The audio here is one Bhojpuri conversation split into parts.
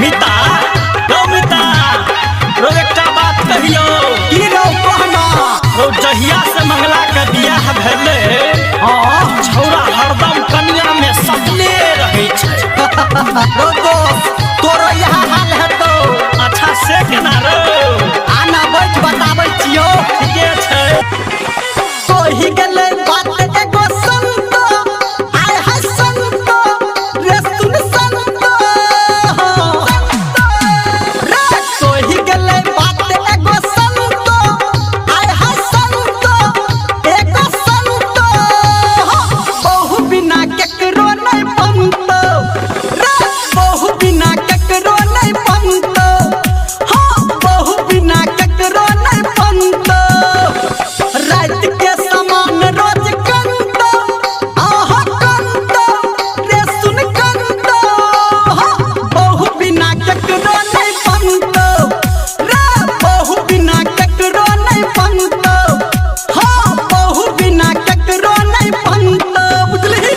मिता मिता रो एकटा बात कहियो की रो कहना रो जहिया से मंगला के बियाह भेले छौरा हरदम कन्या में सटले रहे छै रो दोस्त तोरो यहाँ हाल है तो अच्छा से केना रो आना बैठ बताबै छियो ठीके छै कोही गेलै बात एगो संत आय है संत रे सुन संत रे कोही गेलै बात एगो संत आय है संत एगो संत बहु बिना केकरो नहीं पंत रे बहु बिना केकरो नहीं पंत हां बहु बिना केकरो नहीं पंत रात के समान रोज कंत आहा कंत रे सुन कंत बहु बिना केकरो नहीं पंत रे बहु बिना केकरो नहीं पंत हां बहु बिना केकरो नहीं पंत बुझली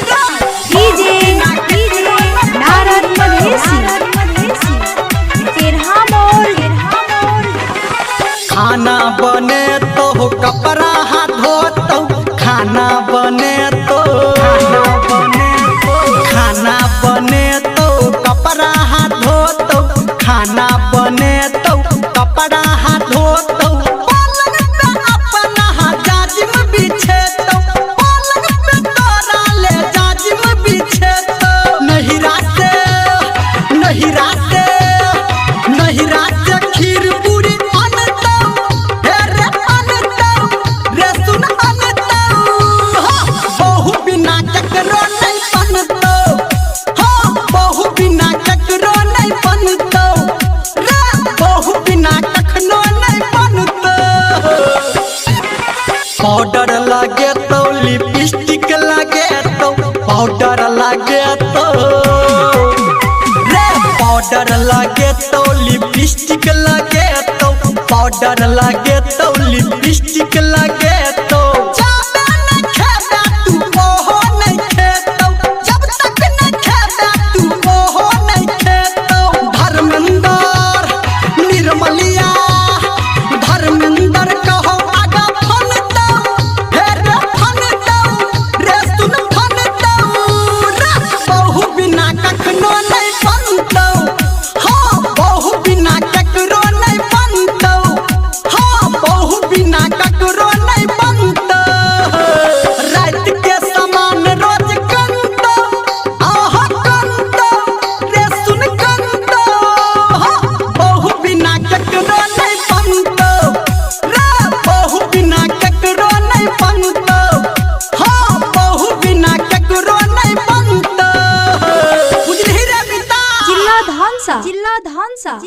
नारद मधेसी खाना बने तो कपड़ा हाथ धोतो खाना बने तो कपड़ा हाथ धोतो खाना बने तो कपड़ा हाथ धोतो पलंग पे अपना जाजिम बिछेतो पलंग पे तोरा ले जाजिम बिछेतो नहिरा से खीर पूरी अनतो रे अनतो रे सुन अनतो बहु बिना केकरो नहीं बनतो हां बहु बिना केकरो नहीं बनतो रे बहु बिना कखनो नहीं बनतो पाउडर लगे तो लिपस्टिक लगे तो पाउडर लगे तो रे पाउडर लगे तो लिपस्टिक लगे तो पाउडर लगे तो लिपस्टिक लगे तो जाबे न खेबे तू ओहो नहीं खेतो जब तक न खेबे तू ओहो नहीं खेतो धर्मेंद्र निर्मलिया धर्मेंद्र कहो आगा फन दो फेर फन दो रे सुन फन दो रे बहु बिना कखनो नहीं बनतो हां बहु बिना केकरो नहीं बनतो हां बहु बिना केकरो नहीं बनतो रात के समान रोज कंत आहा कंत रे सुन कंत बहु बिना केकरो नहीं बनतो रे बहु बिना केकरो नहीं बनतो हां बहु बिना केकरो नहीं बनतो बुझली रे मिता जिला धानसा